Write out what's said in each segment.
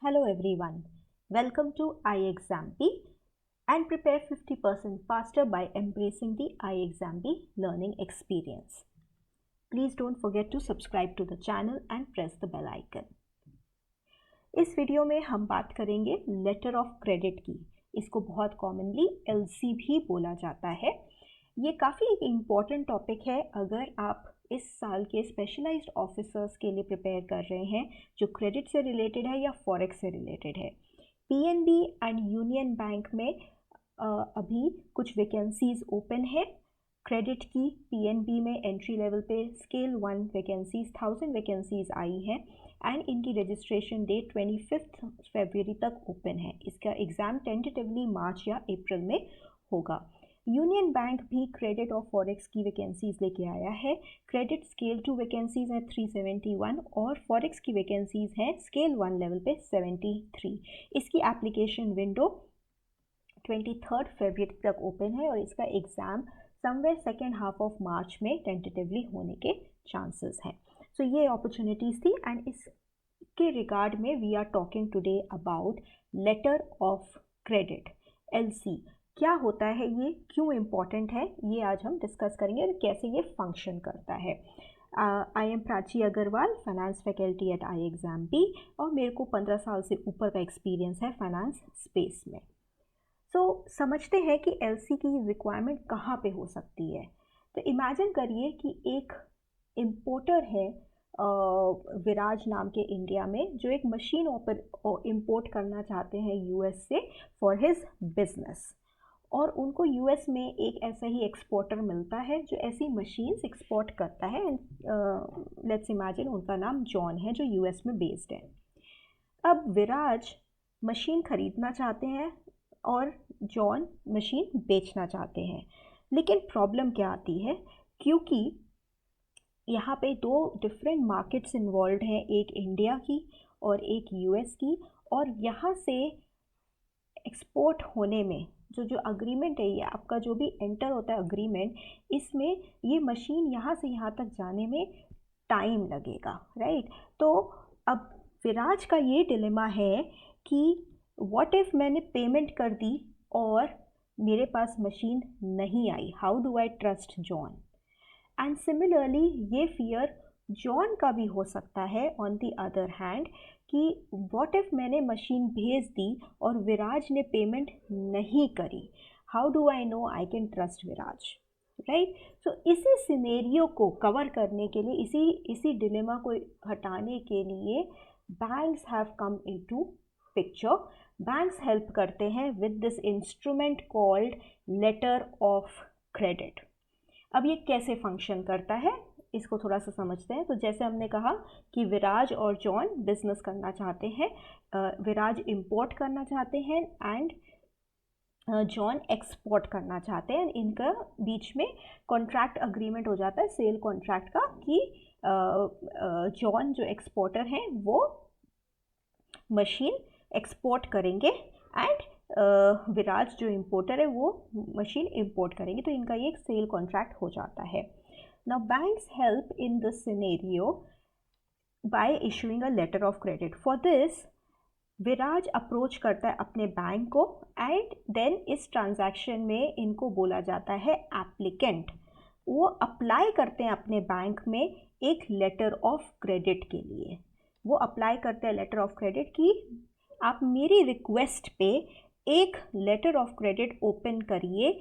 Hello everyone. Welcome to iExamP and prepare 50% faster by embracing the iExamP learning experience. Please don't forget to subscribe to the channel and press the bell icon. इस video में हम बात करेंगे letter of credit की। इसको बहुत commonly LC भी बोला जाता है। ये काफ़ी एक इम्पॉर्टेंट टॉपिक है अगर आप इस साल के स्पेशलाइज्ड ऑफिसर्स के लिए प्रिपेयर कर रहे हैं जो क्रेडिट से रिलेटेड है या फॉरेक्स से रिलेटेड है। PNB एंड यूनियन बैंक में अभी कुछ वैकेंसीज ओपन है क्रेडिट की। PNB में entry level pay scale 1 vacancies 1000 vacancies आई हैं एंड इनकी रजिस्ट्रेशन डेट 25 फरवरी तक ओपन है। इसका एग्ज़ाम टेंटेटिवली मार्च या अप्रैल में होगा। यूनियन बैंक भी क्रेडिट और फॉरेक्स की वैकेंसीज लेके आया है। क्रेडिट स्केल 2 वैकेंसीज हैं 371 और फॉरेक्स की वैकेंसीज हैं स्केल 1 लेवल पे 73। इसकी एप्लीकेशन विंडो 23 फरवरी तक ओपन है और इसका exam somewhere second half of March में टेंटेटिवली होने के चांसेस हैं। सो ये अपॉर्चुनिटीज़ थी एंड इसके रिगार्ड में we are talking today about letter of credit LC। क्या होता है ये, क्यों इम्पॉर्टेंट है, ये आज हम डिस्कस करेंगे और कैसे ये फंक्शन करता है। I am Prachi Agarwal, finance faculty at iExamP और मेरे को 15 साल से ऊपर का एक्सपीरियंस है फाइनेंस स्पेस में। समझते हैं कि LC की रिक्वायरमेंट कहाँ पे हो सकती है। तो इमेजिन करिए कि एक इम्पोर्टर है विराज नाम के इंडिया में जो एक मशीन इम्पोर्ट करना चाहते हैं US से फॉर हिज बिजनेस और उनको US में एक ऐसा ही एक्सपोर्टर मिलता है जो ऐसी मशीन्स एक्सपोर्ट करता है। लेट्स इमेजिन उनका नाम जॉन है जो US में बेस्ड है। अब विराज मशीन खरीदना चाहते हैं और जॉन मशीन बेचना चाहते हैं, लेकिन प्रॉब्लम क्या आती है, क्योंकि यहाँ पे दो डिफरेंट मार्केट्स इन्वॉल्व हैं, एक इंडिया की और एक US की, और यहाँ से एक्सपोर्ट होने में जो अग्रीमेंट है, ये आपका जो भी एंटर होता है अग्रीमेंट, इसमें ये मशीन यहाँ से यहाँ तक जाने में टाइम लगेगा, राइट। तो अब विराज का ये डिलेमा है कि व्हाट इफ़ मैंने पेमेंट कर दी और मेरे पास मशीन नहीं आई, how do I trust John. And similarly ये फियर जॉन का भी हो सकता है ऑन द अदर हैंड कि व्हाट इफ़ मैंने मशीन भेज दी और विराज ने पेमेंट नहीं करी, how do I know I can trust Viraj, right. So इसी सिनेरियो को कवर करने के लिए, इसी डिलेमा को हटाने के लिए banks have come into picture. Banks help करते हैं with this instrument called letter of credit. अब ये कैसे फंक्शन करता है इसको थोड़ा सा समझते हैं। तो जैसे हमने कहा कि विराज और जॉन बिजनेस करना चाहते हैं, विराज इंपोर्ट करना चाहते हैं एंड जॉन एक्सपोर्ट करना चाहते हैं। इनका बीच में कॉन्ट्रैक्ट अग्रीमेंट हो जाता है सेल कॉन्ट्रैक्ट का कि जॉन जो एक्सपोर्टर हैं वो मशीन एक्सपोर्ट करेंगे एंड विराज जो इंपोर्टर है वो मशीन इंपोर्ट करेंगे। तो इनका ये एक सेल कॉन्ट्रैक्ट हो जाता है। Now banks help in this scenario by issuing a letter of credit. For this Viraj approach करता है अपने बैंक को एंड देन इस ट्रांजैक्शन में इनको बोला जाता है एप्लीकेंट। वो अप्लाई करते हैं अपने बैंक में एक लेटर ऑफ क्रेडिट के लिए। वो अप्लाई करते हैं लेटर ऑफ क्रेडिट की आप मेरी रिक्वेस्ट पे एक लेटर ऑफ क्रेडिट ओपन करिए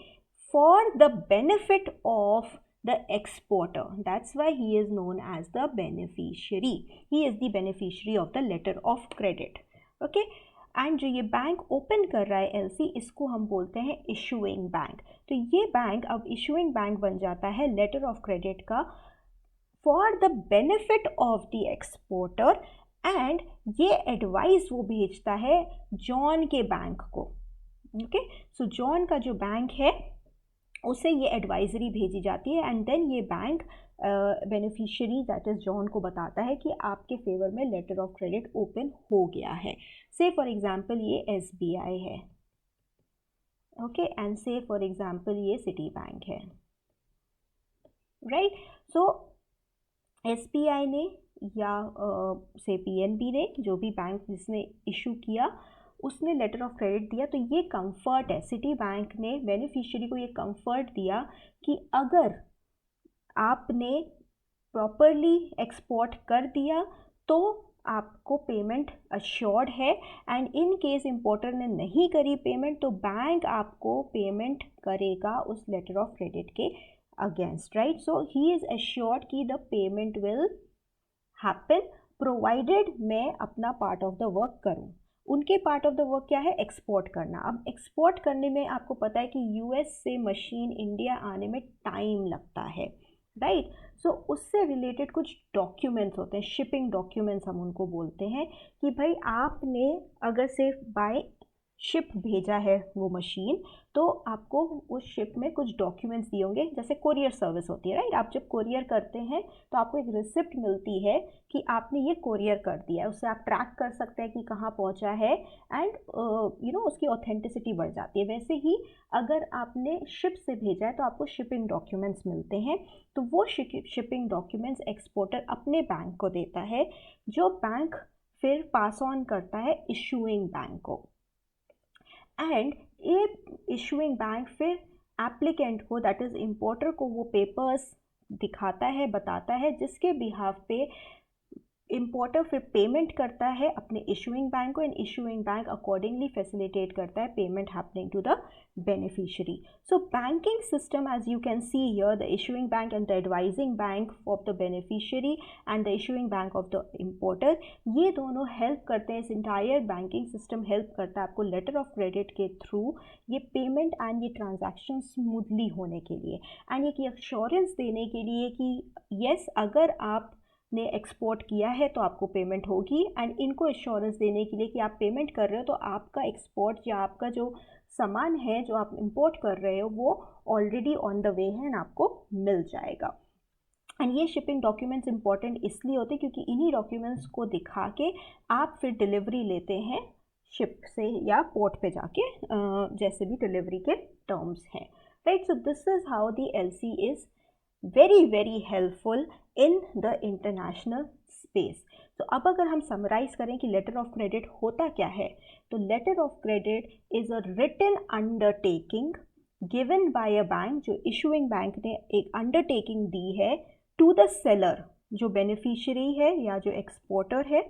for the benefit of the exporter. That's why he is known as the beneficiary. He is the beneficiary of the letter of credit, okay. And जो ये bank open कर रहा है LC, इसको हम बोलते हैं इशूइंग बैंक। तो ये बैंक अब इशूइंग बैंक बन जाता है लेटर ऑफ क्रेडिट का for the benefit of the exporter and ये एडवाइस वो भेजता है जॉन के बैंक को, ओके। सो जॉन का जो बैंक है उसे ये एडवाइजरी भेजी जाती है एंड देन ये bank beneficiary that is John को बताता है कि आपके फेवर में लेटर ऑफ क्रेडिट ओपन हो गया है। से फॉर एग्जांपल ये SBI है, ओके, एंड से फॉर एग्जांपल ये सिटी बैंक है, राइट। सो SBI ने या से पीएनबी ने, जो भी बैंक जिसने इशू किया उसने लेटर ऑफ क्रेडिट दिया, तो ये कंफर्ट है, सिटी बैंक ने बेनिफिशियरी को ये कंफर्ट दिया कि अगर आपने प्रॉपरली एक्सपोर्ट कर दिया तो आपको पेमेंट अश्योर्ड है, एंड इन केस इम्पोर्टर ने नहीं करी पेमेंट तो बैंक आपको पेमेंट करेगा उस लेटर ऑफ क्रेडिट के against, right. So he is assured कि the payment will happen provided मैं अपना पार्ट ऑफ द वर्क करूँ। उनके पार्ट ऑफ द वर्क क्या है? एक्सपोर्ट करना। अब एक्सपोर्ट करने में आपको पता है कि यूएस से मशीन इंडिया आने में टाइम लगता है, राइट। सो उससे रिलेटेड कुछ डॉक्यूमेंट्स होते हैं, शिपिंग डॉक्यूमेंट्स हम उनको बोलते हैं, कि भाई आपने अगर से बाय शिप भेजा है वो मशीन, तो आपको उस शिप में कुछ डॉक्यूमेंट्स दिए होंगे, जैसे कोरियर सर्विस होती है, राइट। आप जब कोरियर करते हैं तो आपको एक रिसिप्ट मिलती है कि आपने ये कोरियर कर दिया है, उससे आप ट्रैक कर सकते हैं कि कहाँ पहुँचा है, एंड उसकी ऑथेंटिसिटी बढ़ जाती है। वैसे ही अगर आपने शिप से भेजा है तो आपको शिपिंग डॉक्यूमेंट्स मिलते हैं, तो वो शिपिंग डॉक्यूमेंट्स एक्सपोर्टर अपने बैंक को देता है, जो बैंक फिर पास ऑन करता है इशूइंग बैंक को, एंड ये इशूइंग बैंक फिर एप्लीकेंट को, दैट इज़ इम्पोर्टर को, वो पेपर्स दिखाता है, बताता है, जिसके बिहाफ पे इम्पोर्टर फिर पेमेंट करता है अपने इशूइंग बैंक को, and issuing bank accordingly facilitate करता है payment happening to the beneficiary. So banking system, as you can see here, the issuing bank and the advising bank of the beneficiary and the issuing bank of the importer, ये दोनों help करते हैं, इस entire banking system help करता है आपको letter of credit के through ये पेमेंट एंड ये ट्रांजैक्शन स्मूथली होने के लिए, एंड ये एश्योरेंस देने के लिए कि येस, अगर आप ने एक्सपोर्ट किया है तो आपको पेमेंट होगी, एंड इनको एश्योरेंस देने के लिए कि आप पेमेंट कर रहे हो तो आपका एक्सपोर्ट या आपका जो सामान है जो आप इंपोर्ट कर रहे हो वो ऑलरेडी ऑन द वे है एंड आपको मिल जाएगा। एंड ये शिपिंग डॉक्यूमेंट्स इंपॉर्टेंट इसलिए होते हैं क्योंकि इन्हीं डॉक्यूमेंट्स को दिखा के आप फिर डिलीवरी लेते हैं शिप से या पोर्ट पे जाके, जैसे भी डिलीवरी के टर्म्स हैं, right. So this is how the LC is very helpful in the international space। तो अब अगर हम समराइज करें कि लेटर ऑफ क्रेडिट होता क्या है, तो letter of credit is a written undertaking given by a bank, जो इशूइंग बैंक ने एक अंडरटेकिंग दी है टू द सेलर, जो बेनिफिशियरी है या जो एक्सपोर्टर है,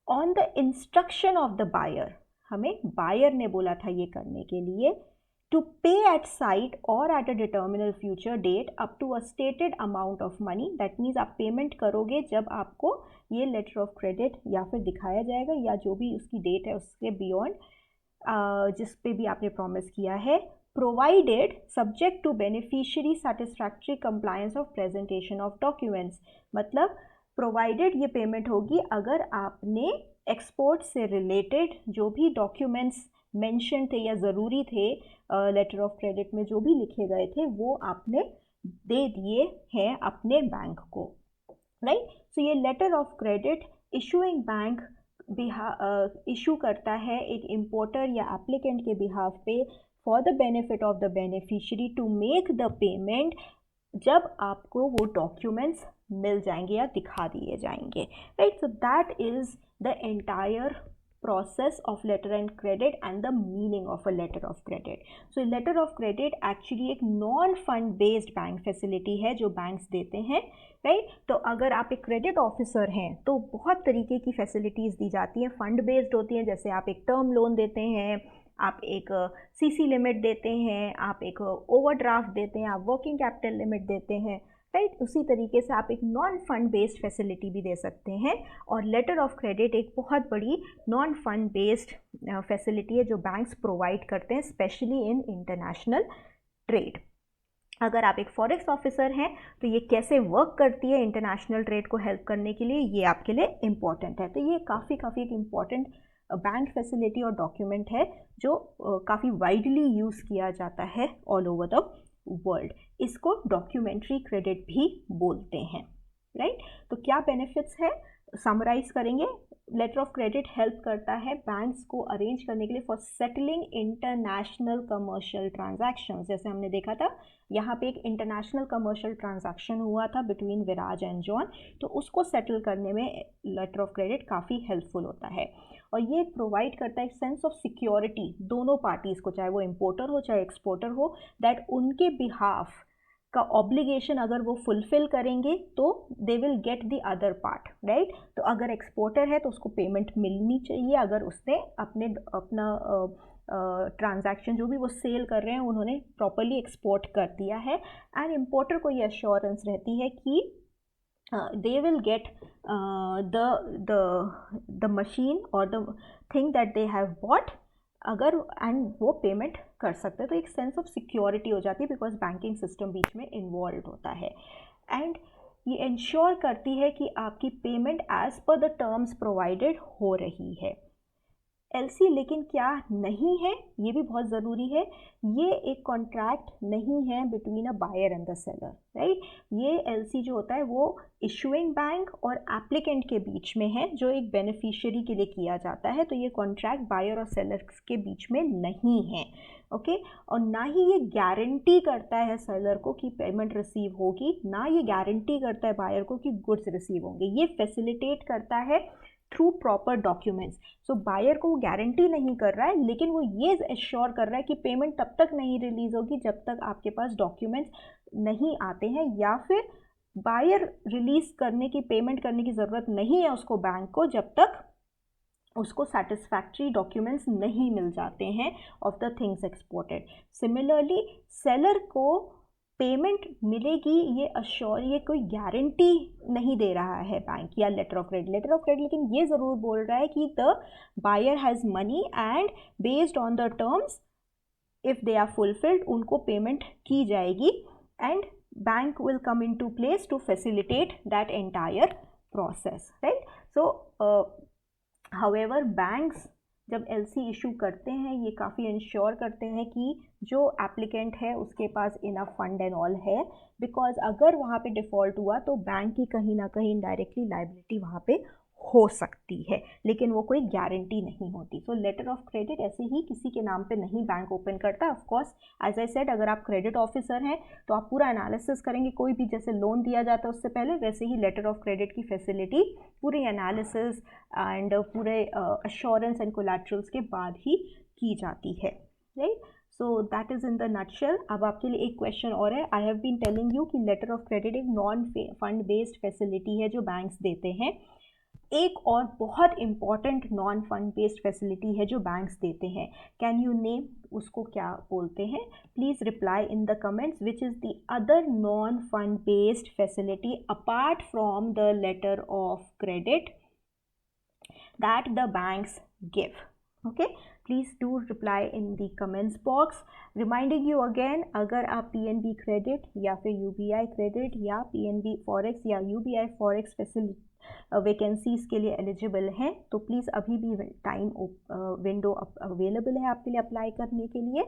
on the instruction of the buyer, हमें बायर ने बोला था ये करने के लिए, to pay at site or at a determined future date up to a stated amount of money। that means आप पेमेंट करोगे जब आपको ये लेटर ऑफ क्रेडिट या फिर दिखाया जाएगा, या जो भी उसकी डेट है उसके बियॉन्ड जिस पे भी आपने प्रॉमिस किया है, provided subject to beneficiary satisfactory compliance of presentation of documents. मतलब प्रोवाइडेड ये पेमेंट होगी अगर आपने एक्सपोर्ट से रिलेटेड जो भी डॉक्यूमेंट्स मेंशन थे या ज़रूरी थे लेटर ऑफ क्रेडिट में, जो भी लिखे गए थे वो आपने दे दिए हैं अपने बैंक को, राइट। सो ये letter of credit issuing bank issue करता है एक इम्पोर्टर या एप्लीकेंट के बिहाफ पे for the benefit of the beneficiary to make the payment, जब आपको वो डॉक्यूमेंट्स मिल जाएंगे या दिखा दिए जाएंगे, right. So that is the entire process of letter and credit and the meaning of a letter of credit। so letter of credit actually एक non fund based bank facility है जो बैंक्स देते हैं, राइट। तो अगर आप एक credit officer हैं तो बहुत तरीके की फैसिलिटीज़ दी जाती हैं, फंड बेस्ड होती हैं, जैसे आप एक टर्म लोन देते हैं, आप एक सीसी लिमिट देते हैं, आप एक ओवरड्राफ्ट देते हैं, आप वर्किंग कैपिटल लिमिट देते हैं, राइट। उसी तरीके से आप एक नॉन फंड बेस्ड फैसिलिटी भी दे सकते हैं, और लेटर ऑफ क्रेडिट एक बहुत बड़ी नॉन फंड बेस्ड फैसिलिटी है जो बैंक्स प्रोवाइड करते हैं, स्पेशली इन इंटरनेशनल ट्रेड। अगर आप एक फॉरेक्स ऑफिसर हैं तो ये कैसे वर्क करती है इंटरनेशनल ट्रेड को हेल्प करने के लिए, ये आपके लिए इम्पॉर्टेंट है। तो ये काफ़ी एक इम्पॉर्टेंट बैंक फैसिलिटी और डॉक्यूमेंट है जो काफ़ी वाइडली यूज़ किया जाता है ऑल ओवर द वर्ल्ड। इसको डॉक्यूमेंट्री क्रेडिट भी बोलते हैं, राइट। तो क्या बेनिफिट्स है, समराइज करेंगे। लेटर ऑफ क्रेडिट हेल्प करता है बैंक्स को अरेंज करने के लिए for settling international commercial transactions. जैसे हमने देखा था यहाँ पे एक इंटरनेशनल कमर्शियल ट्रांजैक्शन हुआ था बिटवीन विराज एंड जॉन, तो उसको सेटल करने में लेटर ऑफ क्रेडिट काफ़ी हेल्पफुल होता है। और ये प्रोवाइड करता है एक सेंस ऑफ सिक्योरिटी दोनों पार्टीज़ को, चाहे वो इम्पोर्टर हो चाहे एक्सपोर्टर हो, दैट उनके बिहाफ का ऑब्लिगेशन अगर वो फुलफिल करेंगे तो they will get the other part, right. तो अगर एक्सपोर्टर है तो उसको पेमेंट मिलनी चाहिए अगर उसने अपना ट्रांजैक्शन जो भी वो सेल कर रहे हैं उन्होंने प्रॉपरली एक्सपोर्ट कर दिया है। एंड इम्पोर्टर को ये एश्योरेंस रहती है कि they will get the machine or the thing that they have bought अगर एंड वो पेमेंट कर सकते हैं। तो एक सेंस ऑफ सिक्योरिटी हो जाती है बिकॉज बैंकिंग सिस्टम बीच में इन्वॉल्व होता है। एंड ये इंश्योर करती है कि आपकी payment as per the terms provided हो रही है। एलसी लेकिन क्या नहीं है, ये भी बहुत ज़रूरी है, ये एक कॉन्ट्रैक्ट नहीं है between a buyer and the seller, right. ये एलसी जो होता है वो इशूइंग बैंक और एप्लीकेंट के बीच में है जो एक बेनिफिशियरी के लिए किया जाता है। तो ये कॉन्ट्रैक्ट बायर और सेलर के बीच में नहीं है, ओके। और ना ही ये गारंटी करता है सेलर को कि पेमेंट रिसीव होगी, ना ये गारंटी करता है बायर को कि गुड्स रिसीव होंगे। ये फैसिलिटेट करता है थ्रू प्रॉपर डॉक्यूमेंट्स। सो बायर को वो गारंटी नहीं कर रहा है लेकिन वो ये एश्योर कर रहा है कि पेमेंट तब तक नहीं रिलीज होगी जब तक आपके पास डॉक्यूमेंट्स नहीं आते हैं, या फिर बायर रिलीज करने की पेमेंट करने की ज़रूरत नहीं है उसको बैंक को जब तक उसको सेटिस्फैक्ट्री डॉक्यूमेंट्स नहीं मिल जाते हैं of the things exported. Similarly seller को पेमेंट मिलेगी ये अश्योर, ये कोई गारंटी नहीं दे रहा है बैंक या लेटर ऑफ क्रेडिट। लेकिन ये ज़रूर बोल रहा है कि the buyer has money and based on the terms if they are fulfilled उनको पेमेंट की जाएगी and bank will come in to place to facilitate that entire process, right. So however banks जब एलसी इशू करते हैं ये काफ़ी ensure करते हैं कि जो एप्लीकेंट है उसके पास इनफ फंड एंड ऑल है, बिकॉज अगर वहाँ पे डिफ़ॉल्ट हुआ तो बैंक की कहीं ना कहीं इनडायरेक्टली लाइबिलिटी वहाँ पे हो सकती है, लेकिन वो कोई गारंटी नहीं होती। सो लेटर ऑफ क्रेडिट ऐसे ही किसी के नाम पे नहीं बैंक ओपन करता। Of course as I said अगर आप क्रेडिट ऑफिसर हैं तो आप पूरा एनालिसिस करेंगे, कोई भी जैसे लोन दिया जाता है उससे पहले वैसे ही लेटर ऑफ क्रेडिट की फैसिलिटी पूरी एनालिसिस एंड पूरे अश्योरेंस एंड कोलैटरल्स के बाद ही की जाती है, right. So that is in the nutshell. अब आपके लिए एक क्वेश्चन और है। I have been telling you कि लेटर ऑफ क्रेडिट एक नॉन फंड बेस्ड फैसिलिटी है जो बैंक्स देते हैं। एक और बहुत important non fund based facility है जो बैंक्स देते हैं। कैन यू नेम उसको क्या बोलते हैं? Please reply in the comments which is the other non fund based facility apart from the letter of credit that the banks give. Okay, please do reply in the comments box. Reminding you again, अगर आप PNB credit या फिर UBI credit या PNB forex या UBI forex vacancies के लिए eligible हैं तो प्लीज़ अभी भी टाइम विंडो अवेलेबल है आपके लिए अप्लाई करने के लिए।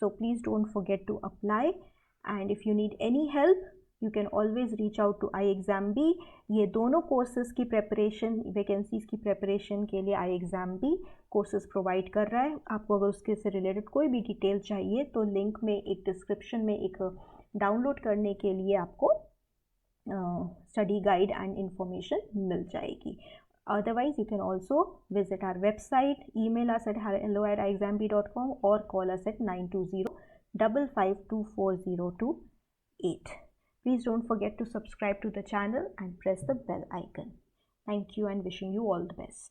So please don't forget to apply and if you need any help you can always reach out to iExamB। ये दोनों कोर्सेज़ की प्रेपरेशन, वैकेंसीज़ की प्रेपरेशन के लिए iExamB कोर्सेज़ प्रोवाइड कर रहा है। आपको अगर उसके से रिलेटेड कोई भी डिटेल चाहिए तो लिंक में एक डिस्क्रिप्शन में एक डाउनलोड करने के लिए आपको स्टडी गाइड एंड इंफॉर्मेशन मिल जाएगी। Otherwise, you can also visit our website, email us at hello@iexamb.com or call us at 920-552-4028. Please don't forget to subscribe to the channel and press the bell icon. Thank you and wishing you all the best.